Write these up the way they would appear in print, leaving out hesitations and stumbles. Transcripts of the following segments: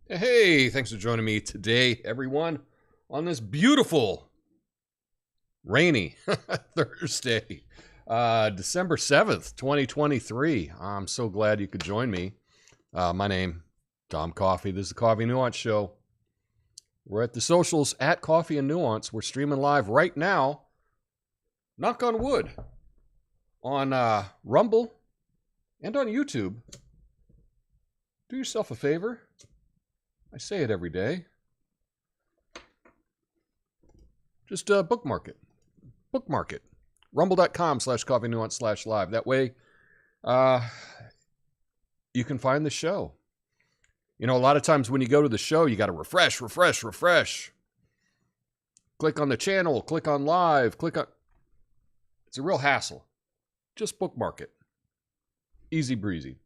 Hey, thanks for joining me today, everyone, on this beautiful, rainy Thursday, December 7th, 2023. I'm so glad you could join me. My name, Tom Coffee. This is the Coffee Nuance Show. We're at the socials at Coffee and Nuance. We're streaming live right now, knock on wood, on Rumble and on YouTube. Do yourself a favor. I say it every day. Just bookmark it. Bookmark it. Rumble.com/Coffee Nuance/live. That way, you can find the show. You know, a lot of times when you go to the show, you got to refresh. Click on the channel, click on live, click on... It's a real hassle. Just bookmark it. Easy breezy.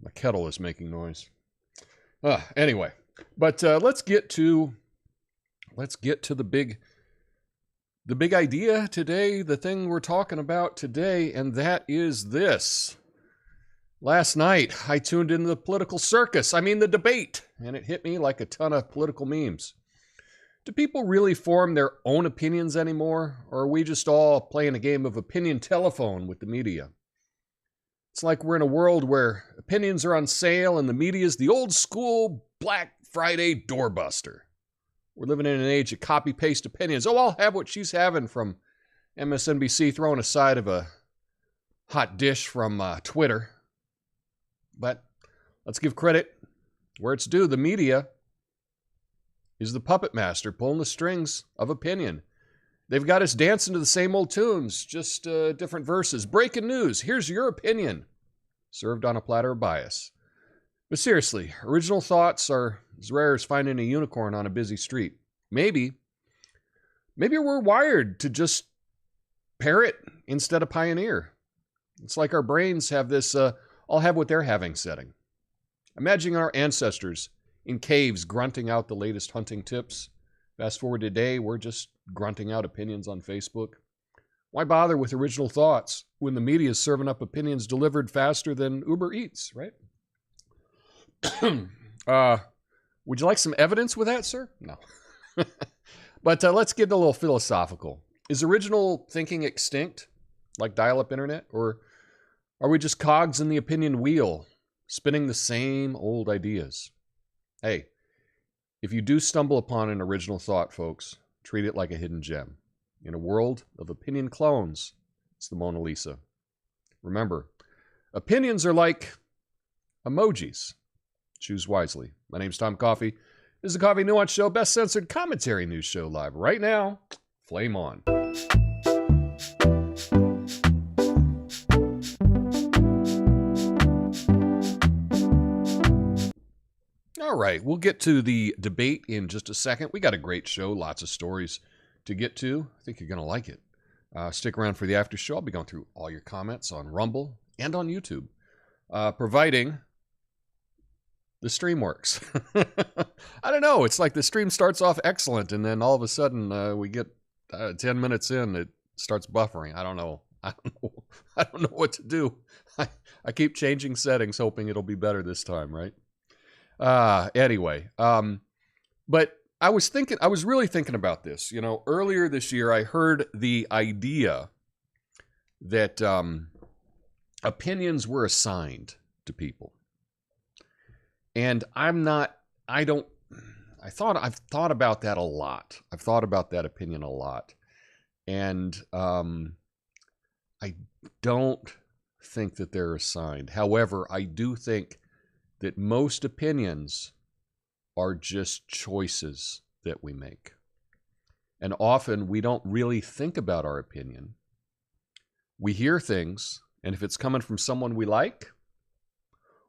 My kettle is making noise. Anyway, but let's get to the big idea today, the thing we're talking about today, and that is this. Last night, I tuned into the political circus, the debate, and it hit me like a ton of political memes. Do people really form their own opinions anymore, or are we just all playing a game of opinion telephone with the media? It's like we're in a world where opinions are on sale and the media is the old school Black Friday doorbuster. We're living in an age of copy-paste opinions. Oh, I'll have what she's having from MSNBC throwing a side of a hot dish from Twitter. But let's give credit where it's due. The media is the puppet master pulling the strings of opinion. They've got us dancing to the same old tunes, just different verses. Breaking news, here's your opinion, served on a platter of bias. But seriously, original thoughts are as rare as finding a unicorn on a busy street. Maybe we're wired to just parrot instead of pioneer. It's like our brains have this, I'll have what they're having setting. Imagine our ancestors in caves grunting out the latest hunting tips. Fast forward today, we're just grunting out opinions on Facebook. Why bother with original thoughts when the media is serving up opinions delivered faster than Uber Eats, right? Would you like some evidence with that, sir? No. But let's get a little philosophical. Is original thinking extinct, like dial-up internet? Or are we just cogs in the opinion wheel, spinning the same old ideas? Hey, if you do stumble upon an original thought, folks, treat it like a hidden gem. In a world of opinion clones, it's the Mona Lisa. Remember, opinions are like emojis. Choose wisely. My name's Tom Coffee. This is the Coffee Nuance Show, best censored commentary news show live right now. Flame on. All right, we'll get to the debate in just a second. We got a great show, lots of stories to get to. I think you're going to like it. Stick around for the after show. I'll be going through all your comments on Rumble and on YouTube, providing the stream works. I don't know. It's like the stream starts off excellent, and then all of a sudden we get 10 minutes in, it starts buffering. I don't know. I don't know what to do. I keep changing settings, hoping it'll be better this time, right? Anyway, but I was really thinking about this. You know, earlier this year, I heard the idea that opinions were assigned to people. And I've thought about that a lot. I've thought about that opinion a lot. And I don't think that they're assigned. However, I do think that most opinions are just choices that we make. And often we don't really think about our opinion. We hear things, and if it's coming from someone we like,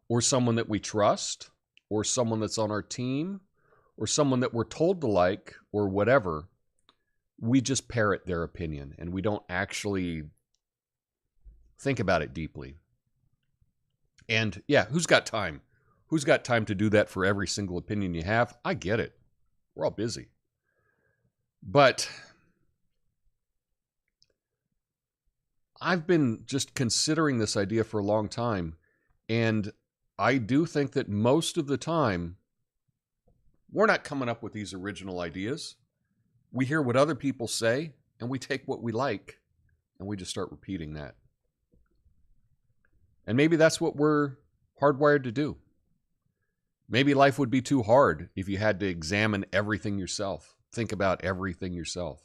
or someone that we trust, or someone that's on our team, or someone that we're told to like, or whatever, we just parrot their opinion, and we don't actually think about it deeply. And yeah, who's got time? Who's got time to do that for every single opinion you have? I get it. We're all busy. But I've been just considering this idea for a long time, and I do think that most of the time, we're not coming up with these original ideas. We hear what other people say, and we take what we like, and we just start repeating that. And maybe that's what we're hardwired to do. Maybe life would be too hard if you had to examine everything yourself, think about everything yourself.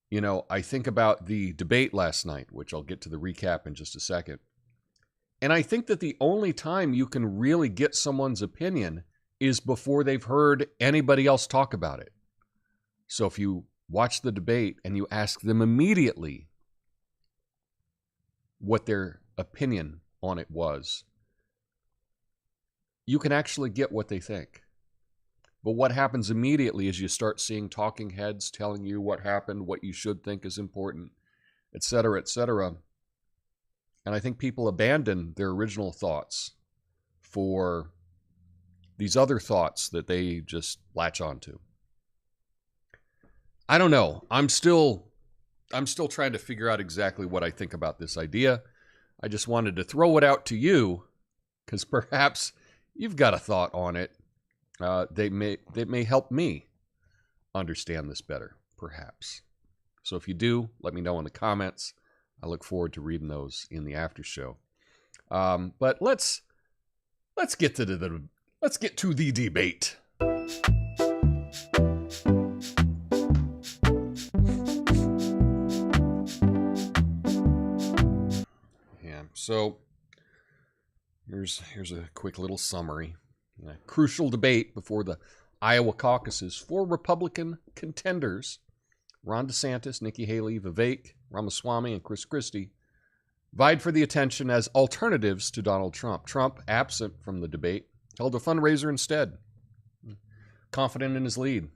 You know, I think about the debate last night, which I'll get to the recap in just a second. And I think that the only time you can really get someone's opinion is before they've heard anybody else talk about it. So if you watch the debate and you ask them immediately what their opinion on it was, you can actually get what they think. But what happens immediately is you start seeing talking heads telling you what happened, what you should think is important, etc., etc. And I think people abandon their original thoughts for these other thoughts that they just latch onto. I don't know. I'm still trying to figure out exactly what I think about this idea. I just wanted to throw it out to you because perhaps you've got a thought on it. They may help me understand this better, perhaps. So if you do, let me know in the comments. I look forward to reading those in the after show. But let's get to the debate. Yeah. So here's a quick little summary. A crucial debate before the Iowa caucuses. 4 Republican contenders, Ron DeSantis, Nikki Haley, Vivek Ramaswamy, and Chris Christie, vied for the attention as alternatives to Donald Trump. Trump, absent from the debate, held a fundraiser instead, confident in his lead.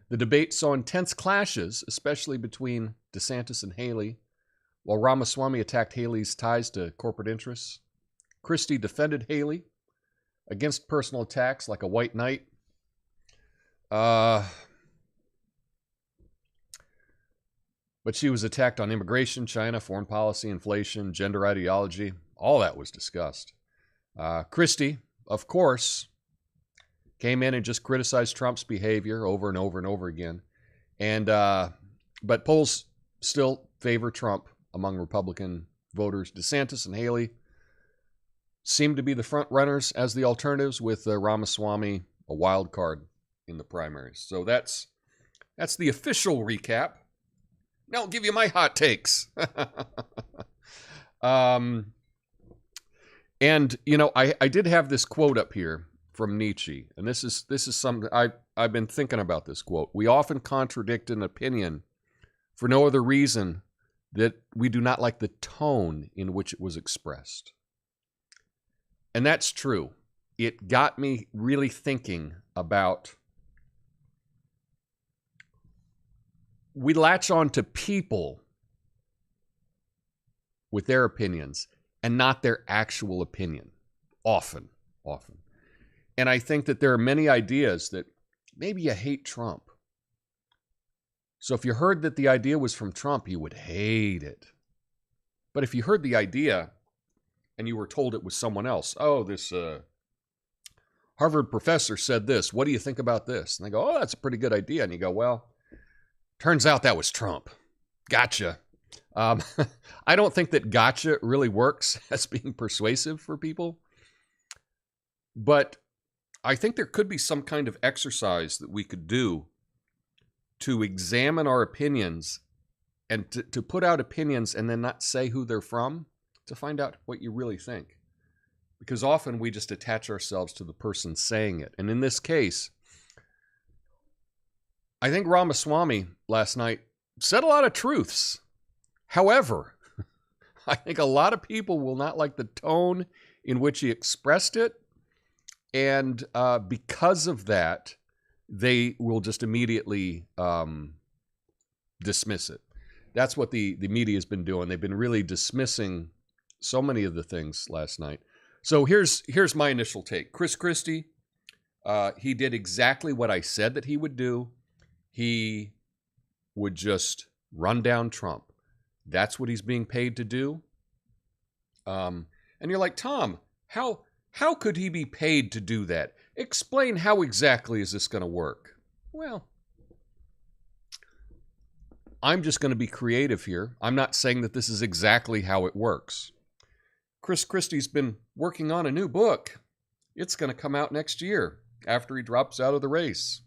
The debate saw intense clashes, especially between DeSantis and Haley, while Ramaswamy attacked Haley's ties to corporate interests. Christie defended Haley against personal attacks like a white knight. But she was attacked on immigration, China, foreign policy, inflation, gender ideology. All that was discussed. Christie, of course, came in and just criticized Trump's behavior over and over and over again. But polls still favor Trump among Republican voters. DeSantis and Haley seem to be the front runners as the alternatives, with Ramaswamy a wild card in the primaries. So that's the official recap. Now I'll give you my hot takes. And you know, I did have this quote up here from Nietzsche, and this is something I've been thinking about. This quote: "We often contradict an opinion for no other reason that we do not like the tone in which it was expressed." And that's true. It got me really thinking about, we latch on to people with their opinions and not their actual opinion. Often. And I think that there are many ideas that maybe you hate Trump. So if you heard that the idea was from Trump, you would hate it. But if you heard the idea and you were told it was someone else, oh, this Harvard professor said this, what do you think about this? And they go, oh, that's a pretty good idea. And you go, well, turns out that was Trump. Gotcha. I don't think that gotcha really works as being persuasive for people. But I think there could be some kind of exercise that we could do to examine our opinions and to put out opinions and then not say who they're from, to find out what you really think. Because often we just attach ourselves to the person saying it. And in this case, I think Ramaswamy last night said a lot of truths. However, I think a lot of people will not like the tone in which he expressed it. And because of that, they will just immediately dismiss it. That's what the media has been doing. They've been really dismissing so many of the things last night. So here's my initial take. Chris Christie, he did exactly what I said that he would do. He would just run down Trump. That's what he's being paid to do. And you're like, Tom, how could he be paid to do that? Explain how exactly is this going to work? Well, I'm just going to be creative here. I'm not saying that this is exactly how it works. Chris Christie's been working on a new book. It's going to come out next year after he drops out of the race.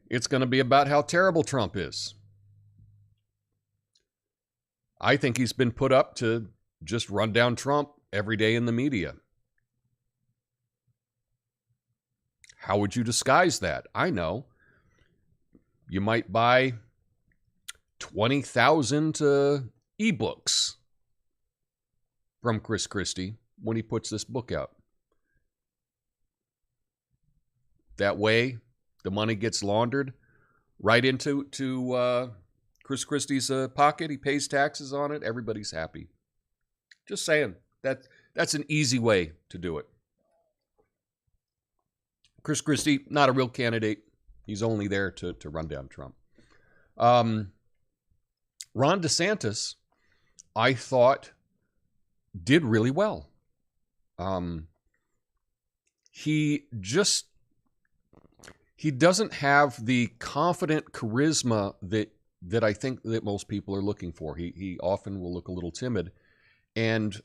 It's going to be about how terrible Trump is. I think he's been put up to just run down Trump every day in the media. How would you disguise that? I know. You might buy 20,000 ebooks from Chris Christie when he puts this book out. That way, the money gets laundered right into Chris Christie's pocket. He pays taxes on it. Everybody's happy. Just saying. That's an easy way to do it. Chris Christie, not a real candidate. He's only there to run down Trump. Ron DeSantis, I thought, did really well. He doesn't have the confident charisma that I think that most people are looking for. He often will look a little timid. And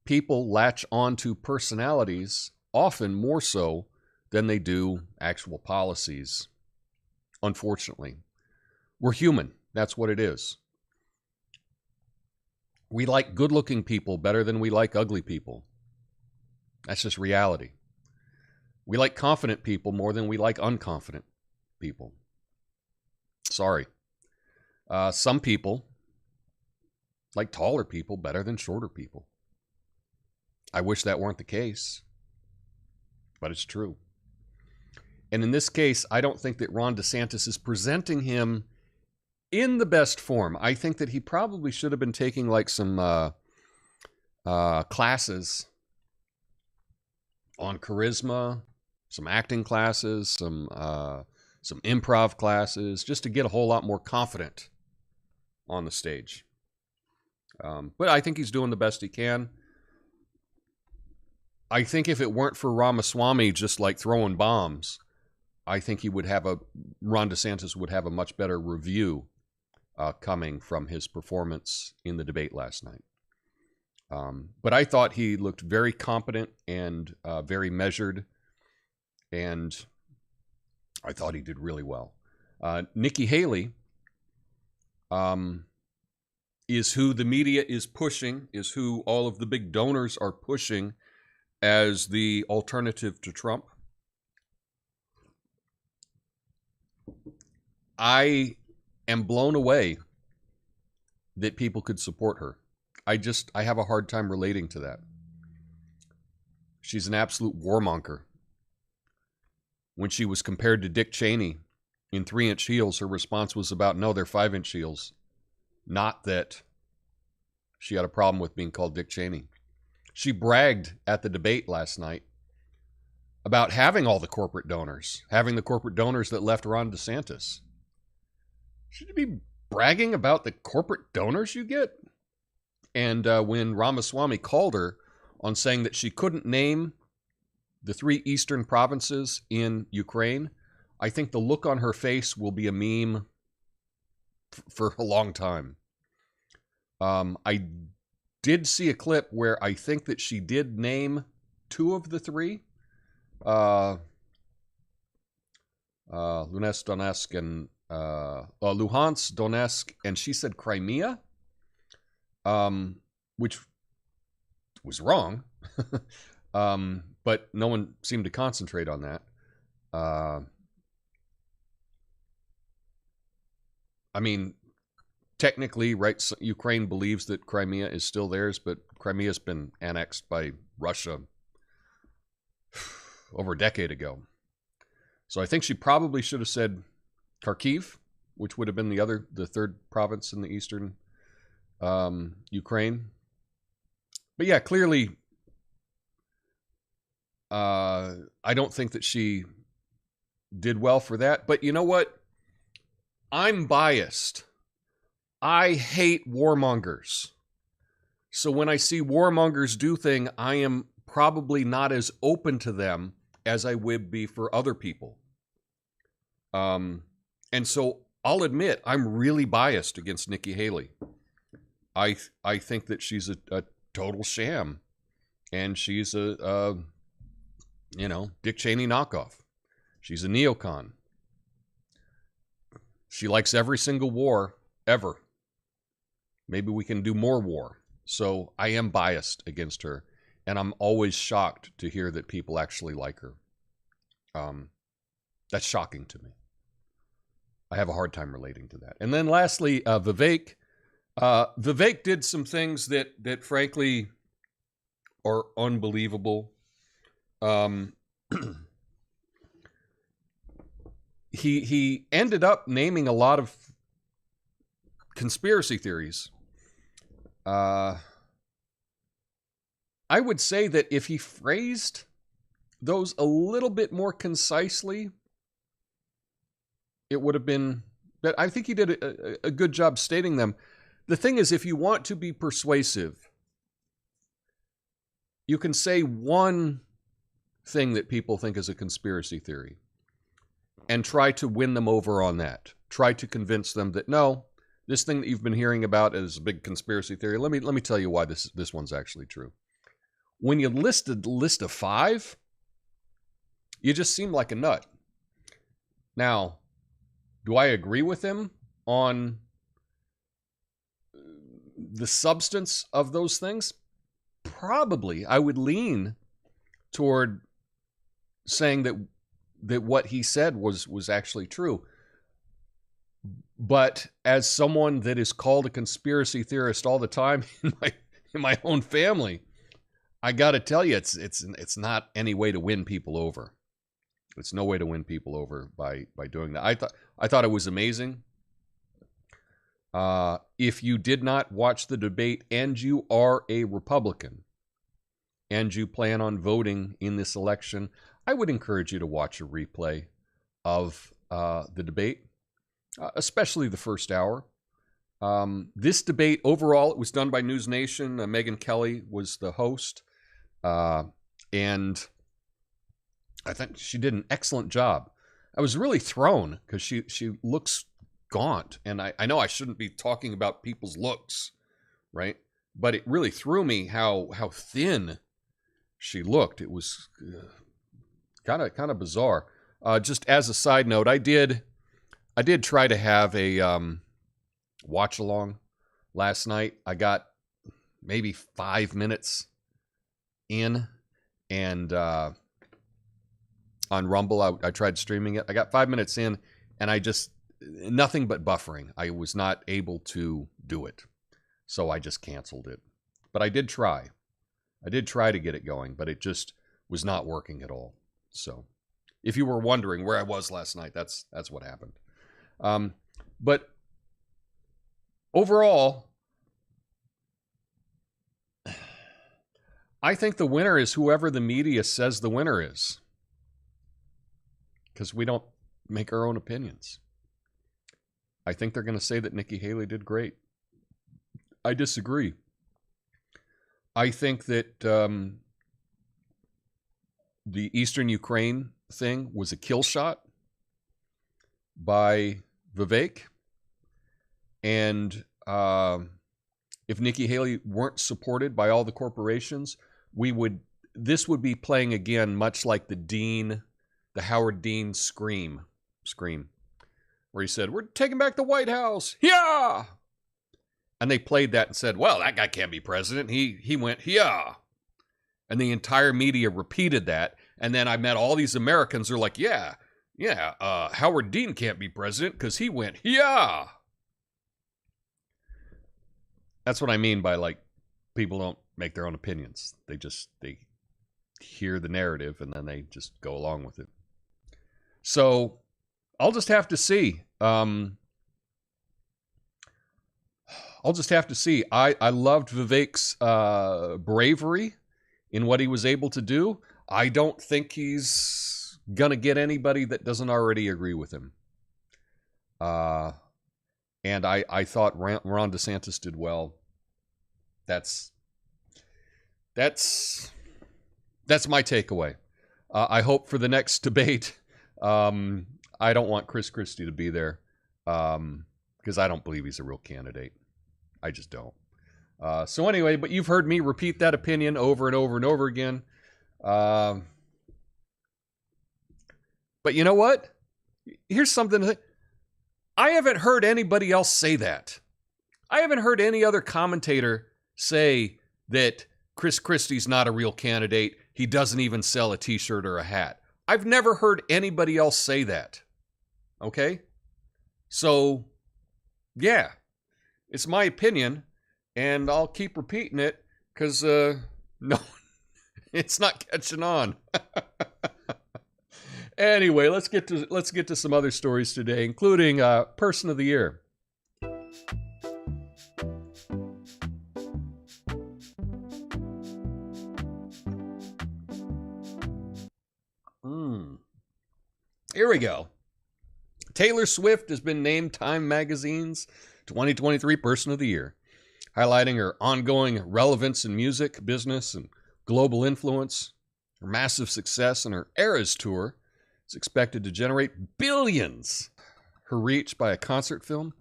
people latch on to personalities often more so than they do actual policies. Unfortunately, we're human. That's what it is. We like good-looking people better than we like ugly people. That's just reality. We like confident people more than we like unconfident people. Sorry. Some people like taller people better than shorter people. I wish that weren't the case, but it's true. And in this case, I don't think that Ron DeSantis is presenting him in the best form. I think that he probably should have been taking like some classes on charisma, some acting classes, some improv classes, just to get a whole lot more confident on the stage. But I think he's doing the best he can. I think if it weren't for Ramaswamy just like throwing bombs, I think Ron DeSantis would have a much better review coming from his performance in the debate last night. But I thought he looked very competent and very measured, and I thought he did really well. Nikki Haley is who the media is pushing, is who all of the big donors are pushing as the alternative to Trump. I am blown away that people could support her. I have a hard time relating to that. She's an absolute warmonger. When she was compared to Dick Cheney in 3-inch heels, her response was about, no, they're 5-inch heels. Not that she had a problem with being called Dick Cheney. She bragged at the debate last night about having all the corporate donors, having the corporate donors that left Ron DeSantis. Should you be bragging about the corporate donors you get? And when Ramaswamy called her on saying that she couldn't name the 3 eastern provinces in Ukraine, I think the look on her face will be a meme for a long time. I did see a clip where I think that she did name 2 of the 3. Luhansk, Donetsk, and Luhansk, Donetsk, and she said Crimea, which was wrong. But no one seemed to concentrate on that. I mean, technically, right, Ukraine believes that Crimea is still theirs, but Crimea's been annexed by Russia over a decade ago. So I think she probably should have said Kharkiv, which would have been the 3rd province in the eastern Ukraine. But yeah, clearly, I don't think that she did well for that. But you know what? I'm biased. I hate warmongers. So when I see warmongers do things, I am probably not as open to them as I would be for other people. And so I'll admit I'm really biased against Nikki Haley. I think that she's a total sham, and she's a Dick Cheney knockoff. She's a neocon. She likes every single war ever. Maybe we can do more war. So I am biased against her, and I'm always shocked to hear that people actually like her. That's shocking to me. I have a hard time relating to that. And then lastly, Vivek. Vivek did some things that frankly are unbelievable. He ended up naming a lot of conspiracy theories. I would say that if he phrased those a little bit more concisely, it would have been... But I think he did a good job stating them. The thing is, if you want to be persuasive, you can say one thing that people think is a conspiracy theory and try to win them over on that. Try to convince them that, no, this thing that you've been hearing about is a big conspiracy theory. Let me tell you why this one's actually true. When you listed a list of 5, you just seem like a nut. Now, do I agree with him on the substance of those things? Probably. I would lean toward saying that what he said was actually true. But as someone that is called a conspiracy theorist all the time in my own family, I got to tell you, it's not any way to win people over. It's no way to win people over by doing that. I thought it was amazing. If you did not watch the debate and you are a Republican and you plan on voting in this election, I would encourage you to watch a replay of the debate, especially the first hour. This debate, overall, it was done by News Nation. Megyn Kelly was the host. And I think she did an excellent job. I was really thrown because she looks gaunt. And I know I shouldn't be talking about people's looks, right? But it really threw me how thin she looked. It was kind of bizarre. Just as a side note, I did try to have a watch along last night. I got maybe 5 minutes in, and on Rumble, I tried streaming it. I got 5 minutes in, and I just, nothing but buffering. I was not able to do it, so I just canceled it. But I did try. I did try to get it going, but it just was not working at all. So if you were wondering where I was last night, that's what happened. But overall, I think the winner is whoever the media says the winner is, because we don't make our own opinions. I think they're going to say that Nikki Haley did great. I disagree. I think that the Eastern Ukraine thing was a kill shot by Vivek. And if Nikki Haley weren't supported by all the corporations, this would be playing again much like the Howard Dean scream, where he said, "We're taking back the White House. Yeah!" And they played that and said, "Well, that guy can't be president." He went, "Yeah." And the entire media repeated that. And then I met all these Americans who are like, yeah, Howard Dean can't be president because he went, "Yeah." That's what I mean by, like, people don't make their own opinions. They hear the narrative and then they just go along with it. So I'll just have to see. I'll just have to see. I loved Vivek's bravery in what he was able to do. I don't think he's going to get anybody that doesn't already agree with him. And I thought Ron DeSantis did well. That's my takeaway. I hope for the next debate. I don't want Chris Christie to be there because I don't believe he's a real candidate. I just don't. So anyway, but you've heard me repeat that opinion over and over and over again. But you know what? Here's something. I haven't heard anybody else say that. I haven't heard any other commentator say that Chris Christie's not a real candidate. He doesn't even sell a t-shirt or a hat. I've never heard anybody else say that. Okay? So, yeah. It's my opinion, and I'll keep repeating it because, no, it's not catching on. Anyway, let's get to some other stories today, including Person of the Year. Here we go. Taylor Swift has been named Time Magazine's 2023 Person of the Year, highlighting her ongoing relevance in music, business, and global influence. Her massive success in her Eras tour is expected to generate billions. Her reach by a concert film.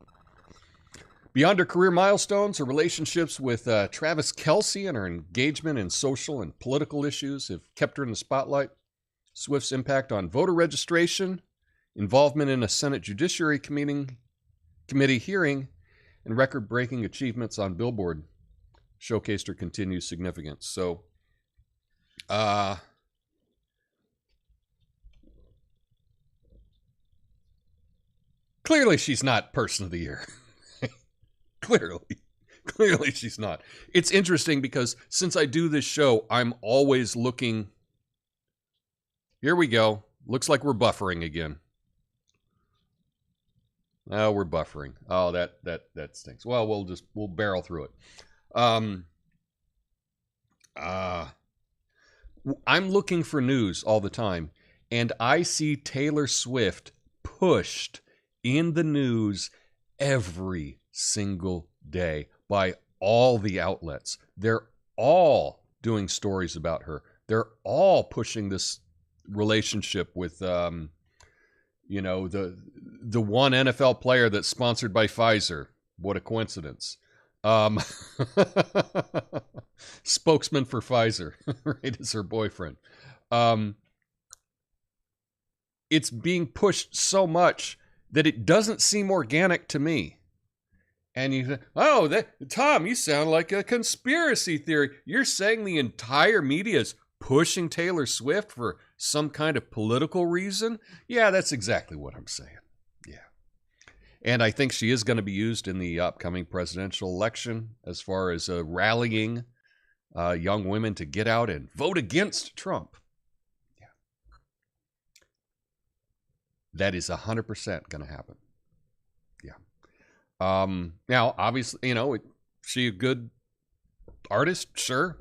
Beyond her career milestones, her relationships with Travis Kelce and her engagement in social and political issues have kept her in the spotlight. Swift's impact on voter registration, involvement in a Senate Judiciary Committee hearing, and record-breaking achievements on Billboard showcased her continued significance. So, clearly she's not Person of the Year. Clearly she's not. It's interesting because since I do this show, I'm always looking. Here we go. Looks like we're buffering again. Oh, we're buffering. Oh, that stinks. Well, we'll barrel through it. I'm looking for news all the time, and I see Taylor Swift pushed in the news every single day by all the outlets. They're all doing stories about her. They're all pushing this relationship with the one NFL player that's sponsored by Pfizer. What a coincidence. Spokesman for Pfizer, right, is her boyfriend. It's being pushed so much that it doesn't seem organic to me. And you say, oh, Tom, you sound like a conspiracy theory. You're saying the entire media is pushing Taylor Swift for some kind of political reason? Yeah, that's exactly what I'm saying. Yeah. And I think she is going to be used in the upcoming presidential election as far as rallying young women to get out and vote against Trump. Yeah. That is 100% going to happen. Yeah. Now, obviously, is she a good artist? Sure.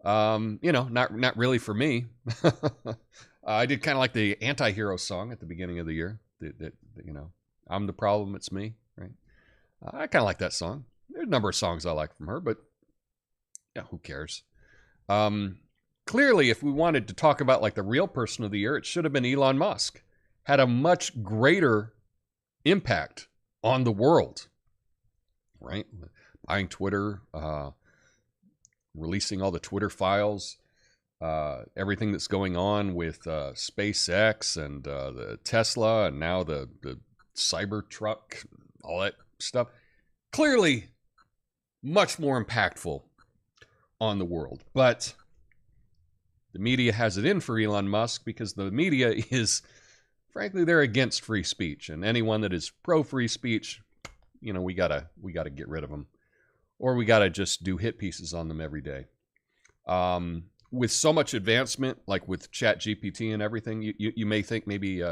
Not really for me. I did kind of like the anti-hero song at the beginning of the year. That I'm the problem, it's me, right? I kind of like that song. There's a number of songs I like from her, but yeah, who cares? Clearly, if we wanted to talk about like the real Person of the Year, it should have been Elon Musk. Had a much greater impact on the world, right? Buying Twitter, releasing all the Twitter files, everything that's going on with SpaceX and the Tesla and now the Cybertruck, all that stuff. Clearly much more impactful on the world. But the media has it in for Elon Musk because the media is, frankly, they're against free speech. And anyone that is pro-free speech, we gotta get rid of them. Or we got to just do hit pieces on them every day. With so much advancement, like with ChatGPT and everything, you may think maybe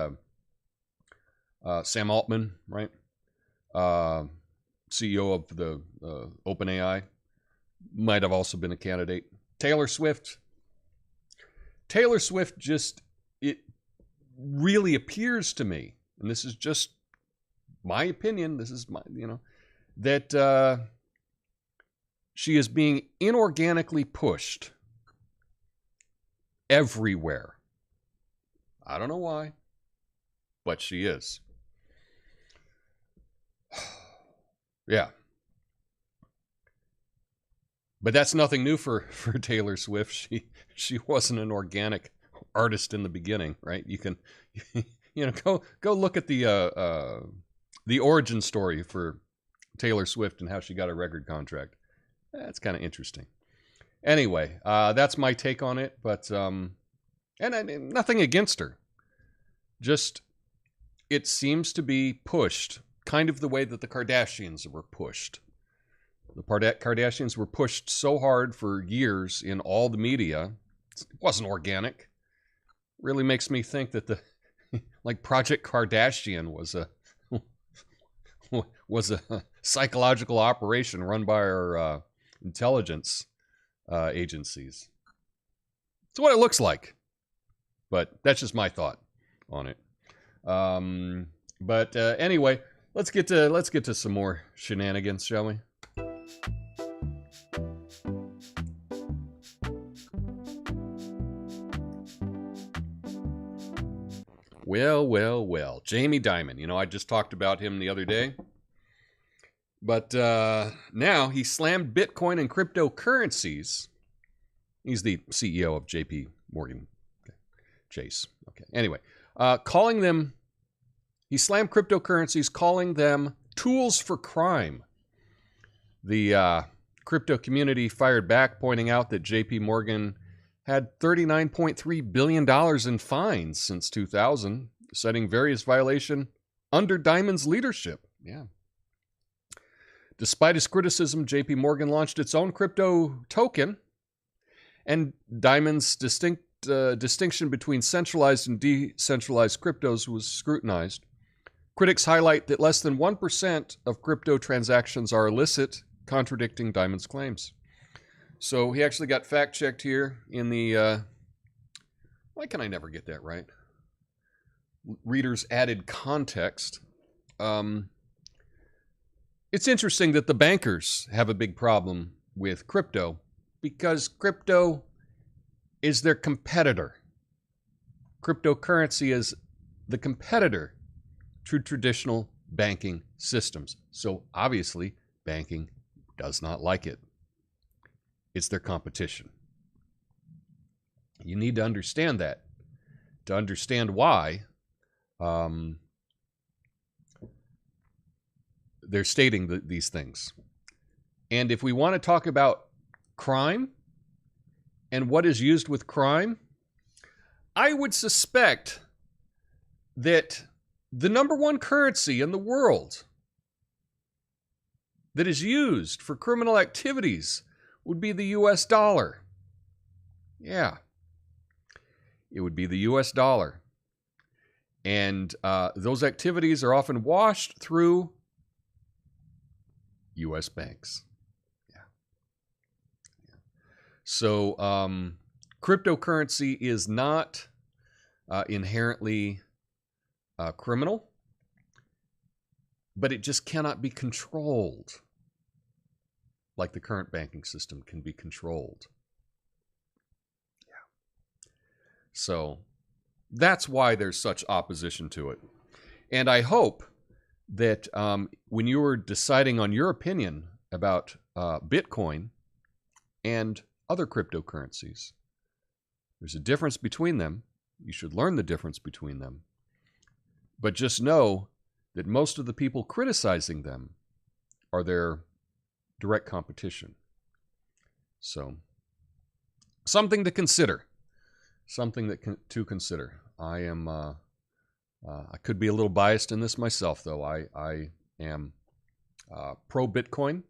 Sam Altman, right? CEO of the OpenAI, might have also been a candidate. Taylor Swift. Taylor Swift just, it really appears to me, and this is just my opinion, this is my, that she is being inorganically pushed everywhere. I don't know why, but she is. Yeah. But that's nothing new for Taylor Swift. She wasn't an organic artist in the beginning, right? You can, go look at the origin story for Taylor Swift and how she got a record contract. That's kind of interesting. Anyway, that's my take on it. But and nothing against her. Just it seems to be pushed, kind of the way that the Kardashians were pushed. The Kardashians were pushed so hard for years in all the media. It wasn't organic. Really makes me think that the Project Kardashian was a psychological operation run by our intelligence agencies. It's what it looks like, but that's just my thought on it. But anyway, let's get to some more shenanigans, shall we? Well. Jamie Dimon. I just talked about him the other day. But now he slammed Bitcoin and cryptocurrencies. He's the CEO of JP Morgan Chase. Okay. Anyway, he slammed cryptocurrencies, calling them tools for crime. The crypto community fired back, pointing out that JP Morgan had $39.3 billion in fines since 2000, citing various violations under Dimon's leadership. Yeah. Despite his criticism, JP Morgan launched its own crypto token, and Dimon's distinction between centralized and decentralized cryptos was scrutinized. Critics highlight that less than 1% of crypto transactions are illicit, contradicting Dimon's claims. So he actually got fact-checked here in the, why can I never get that right? Readers added context. It's interesting that the bankers have a big problem with crypto because crypto is their competitor. Cryptocurrency is the competitor to traditional banking systems. So obviously, banking does not like it. It's their competition. You need to understand that to understand why they're stating these things. And if we want to talk about crime and what is used with crime, I would suspect that the number one currency in the world that is used for criminal activities would be the US dollar. Yeah. It would be the US dollar. And those activities are often washed through US banks. Yeah. So cryptocurrency is not inherently criminal, but it just cannot be controlled like the current banking system can be controlled. Yeah. So that's why there's such opposition to it. And I hope that when you are deciding on your opinion about Bitcoin and other cryptocurrencies, there's a difference between them. You should learn the difference between them. But just know that most of the people criticizing them are their direct competition. So, something to consider. Something to consider. I could be a little biased in this myself, though. I am pro Bitcoin.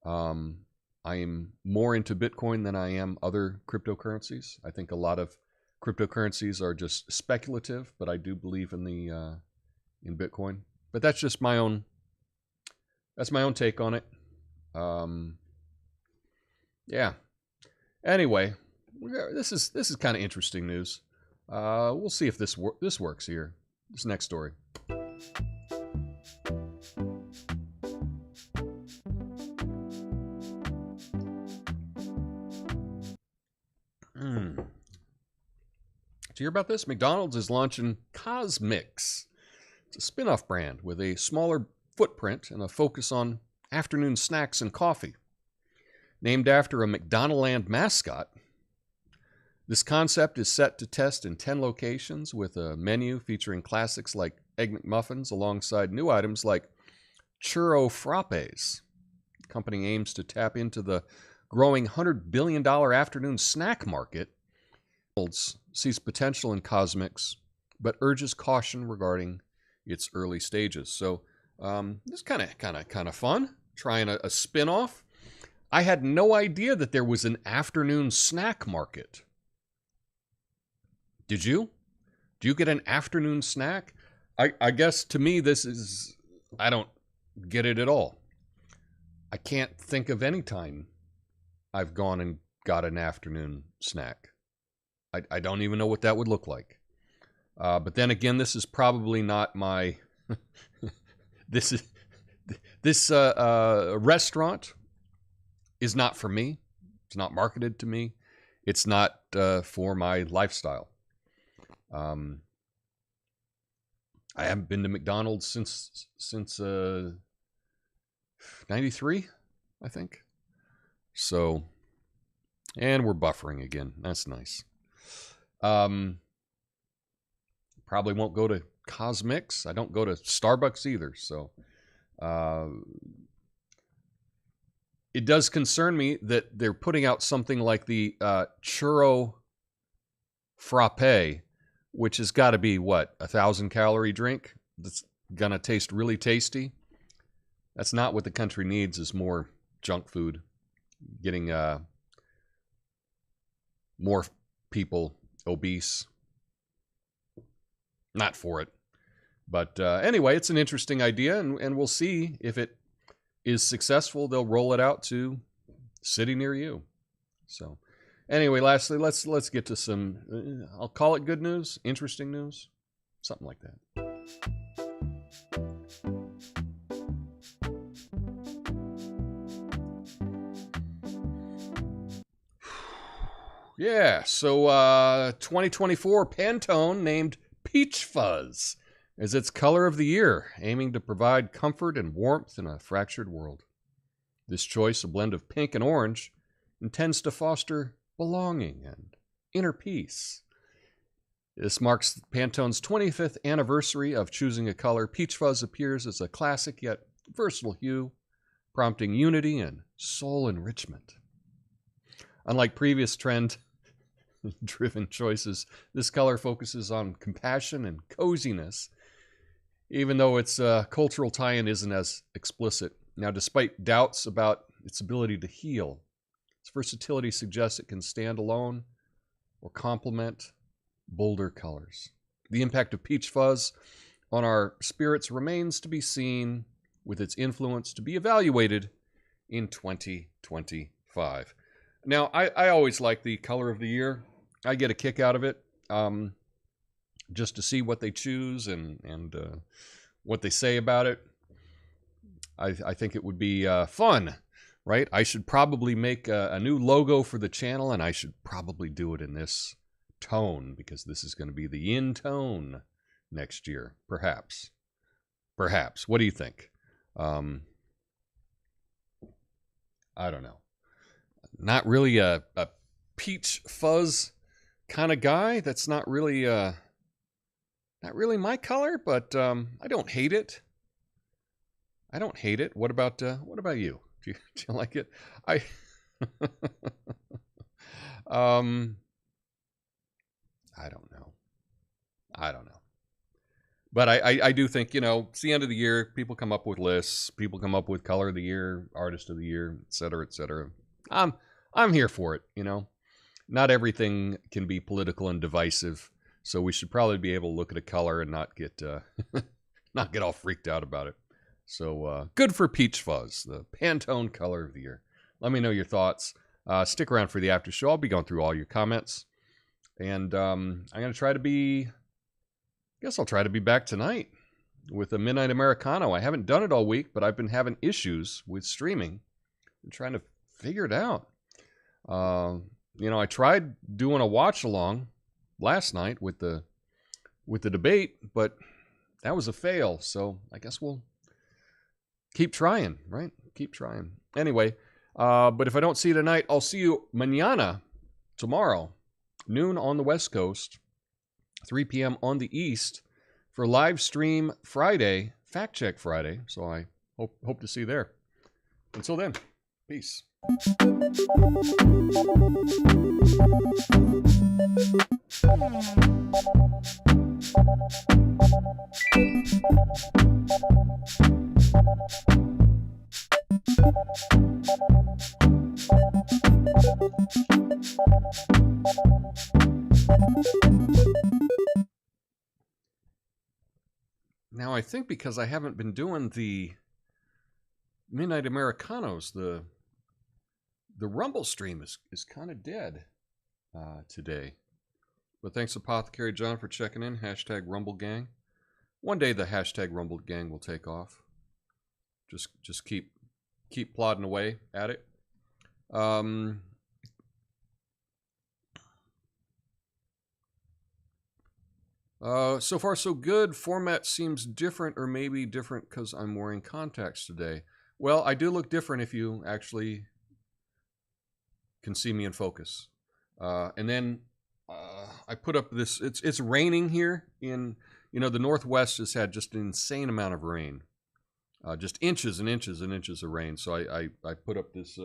I am more into Bitcoin than I am other cryptocurrencies. I think a lot of cryptocurrencies are just speculative, but I do believe in in Bitcoin. But that's just my own That's my own take on it. Yeah. Anyway, this is kind of interesting news. We'll see if this works here. This next story. Did you hear about this? McDonald's is launching Cosmix. It's a spin-off brand with a smaller footprint and a focus on afternoon snacks and coffee. Named after a McDonaldland mascot, this concept is set to test in 10 locations with a menu featuring classics like Egg McMuffins alongside new items like Churro Frappes. The company aims to tap into the growing $100 billion afternoon snack market. McDonald's sees potential in Cosmix, but urges caution regarding its early stages. So this is kind of fun, trying a spin-off. I had no idea that there was an afternoon snack market. Did you? Do you get an afternoon snack? I guess to me this is, I don't get it at all. I can't think of any time I've gone and got an afternoon snack. I don't even know what that would look like. But then again, this is probably not my... this restaurant is not for me. It's not marketed to me. It's not for my lifestyle. I haven't been to McDonald's since 93, I think. So, and we're buffering again. That's nice. Probably won't go to Cosmix. I don't go to Starbucks either. So, it does concern me that they're putting out something like the Churro Frappe, which has got to be, what, 1,000-calorie drink that's going to taste really tasty. That's not what the country needs, is more junk food. Getting more people obese. Not for it. But anyway, it's an interesting idea, and we'll see if it is successful. They'll roll it out to city near you. So anyway, lastly, let's get to some, I'll call it good news, interesting news, something like that. Yeah, so 2024 Pantone named Peach Fuzz as its color of the year, aiming to provide comfort and warmth in a fractured world. This choice, a blend of pink and orange, intends to foster belonging and inner peace. This marks Pantone's 25th anniversary of choosing a color. Peach Fuzz appears as a classic yet versatile hue, prompting unity and soul enrichment. Unlike previous trend-driven choices, this color focuses on compassion and coziness, even though its cultural tie-in isn't as explicit. Now, despite doubts about its ability to heal, its versatility suggests it can stand alone or complement bolder colors. The impact of Peach Fuzz on our spirits remains to be seen, with its influence to be evaluated in 2025. Now, I always like the color of the year. I get a kick out of it, just to see what they choose and what they say about it. I think it would be fun, right? I should probably make a new logo for the channel, and I should probably do it in this tone, because this is going to be the in tone next year. Perhaps. What do you think? I don't know. Not really a Peach Fuzz kind of guy. That's not really my color, but I don't hate it. What about you? Do you like it? I don't know. But I do think, it's the end of the year. People come up with lists. People come up with color of the year, artist of the year, et cetera, et cetera. I'm here for it, Not everything can be political and divisive, so we should probably be able to look at a color and not get not get all freaked out about it. So good for peach fuzz, the Pantone color of the year. Let me know your thoughts. Stick around for the after show. I'll be going through all your comments. And I'm going to try to be, I guess I'll try to be back tonight with a Midnight Americano. I haven't done it all week, but I've been having issues with streaming. I'm trying to figure it out. I tried doing a watch along last night with the debate, but that was a fail. So I guess we'll keep trying, right? Keep trying. Anyway, but if I don't see you tonight, I'll see you mañana, tomorrow, noon on the West Coast, 3 p.m. on the East for live stream Friday, Fact Check Friday. So I hope to see you there. Until then, peace. Now, I think because I haven't been doing the Midnight Americanos, the Rumble stream is kind of dead today. But thanks, Apothecary John, for checking in. Hashtag Rumble Gang. One day the hashtag Rumble Gang will take off. Just keep plodding away at it. So far, so good. Format seems different, or maybe different because I'm wearing contacts today. Well, I do look different if you actually can see me in focus. And then I put up this. It's raining here in the Northwest has had just an insane amount of rain, just inches and inches and inches of rain. So I put up this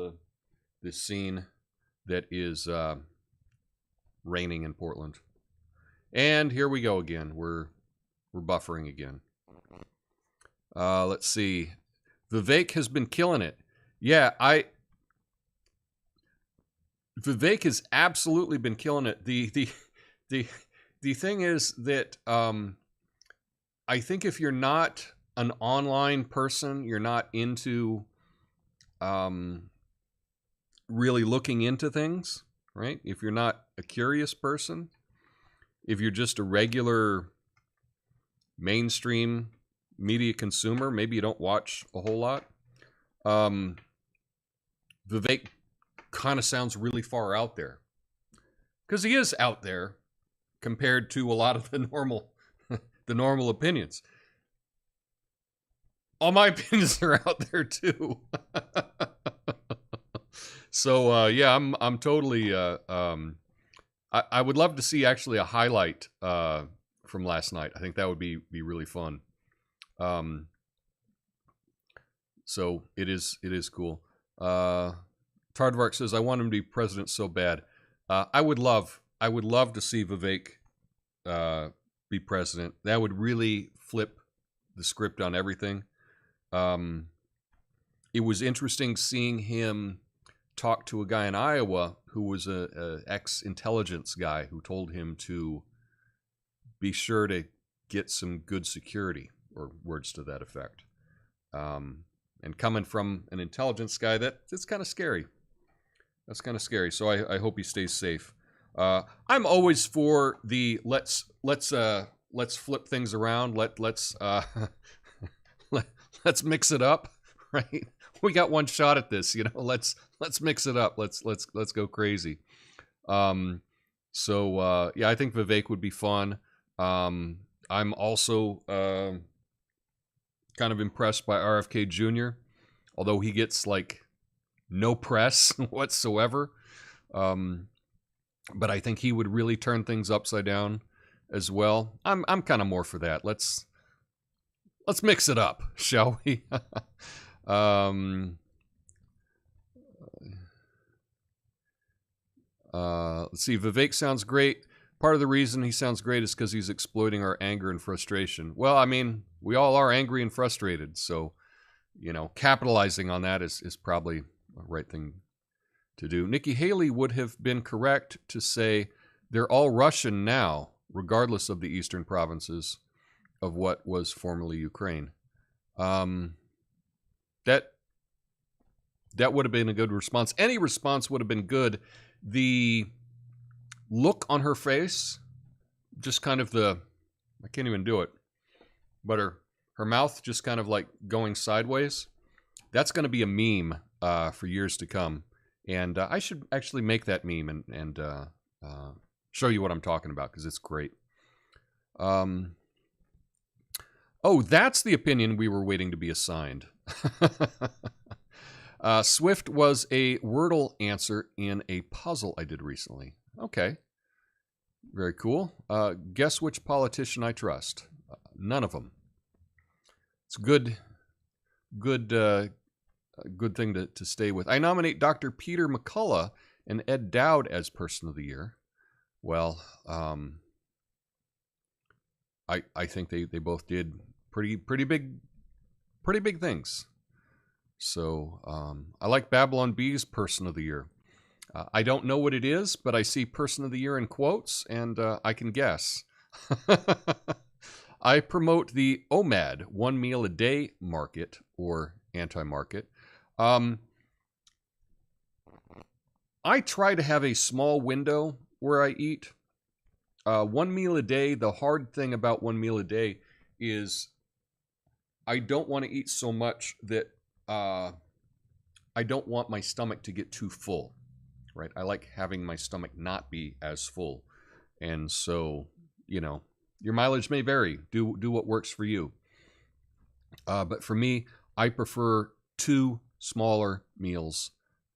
this scene that is raining in Portland. And here we go again. We're buffering again. Let's see. Vivek has been killing it. Yeah, Vivek has absolutely been killing it. The thing is that I think if you're not an online person, you're not into really looking into things, right? If you're not a curious person, if you're just a regular mainstream media consumer, maybe you don't watch a whole lot. Vivek kind of sounds really far out there, because he is out there compared to a lot of the normal opinions. All my opinions are out there too. So yeah, I'm totally. I would love to see actually a highlight from last night. I think that would be really fun. So it is cool. Tardvark says, I want him to be president so bad. I would love to see Vivek be president. That would really flip the script on everything. It was interesting seeing him talk to a guy in Iowa who was a ex-intelligence guy who told him to be sure to get some good security, or words to that effect. And coming from an intelligence guy, that's kind of scary. That's kind of scary. So I hope he stays safe. I'm always for the let's flip things around. Let's mix it up, right? We got one shot at this, Let's mix it up. Let's go crazy. So yeah, I think Vivek would be fun. I'm also kind of impressed by RFK Jr., although he gets no press whatsoever. But I think he would really turn things upside down as well. I'm kind of more for that. Let's mix it up, shall we? Let's see. Vivek sounds great. Part of the reason he sounds great is because he's exploiting our anger and frustration. Well, I mean, we all are angry and frustrated, so capitalizing on that is probably the right thing to do. Nikki Haley would have been correct to say they're all Russian now, regardless of the eastern provinces of what was formerly Ukraine. that would have been a good response. Any response would have been good. The look on her face, just kind of I can't even do it, but her mouth just kind of like going sideways. That's going to be a meme for years to come. And I should actually make that meme and show you what I'm talking about, because it's great. Oh, that's the opinion we were waiting to be assigned. Swift was a Wordle answer in a puzzle I did recently. Okay. Very cool. Guess which politician I trust? None of them. It's a good thing to stay with. I nominate Dr. Peter McCullough and Ed Dowd as Person of the Year. Well, I think they both did pretty big things. So I like Babylon Bee's Person of the Year. I don't know what it is, but I see Person of the Year in quotes, and I can guess. I promote the OMAD, one meal a day market, or anti-market. I try to have a small window where I eat. One meal a day, the hard thing about one meal a day is I don't want to eat so much that I don't want my stomach to get too full, right? I like having my stomach not be as full. And so, your mileage may vary. Do what works for you. But for me, I prefer 2 smaller meals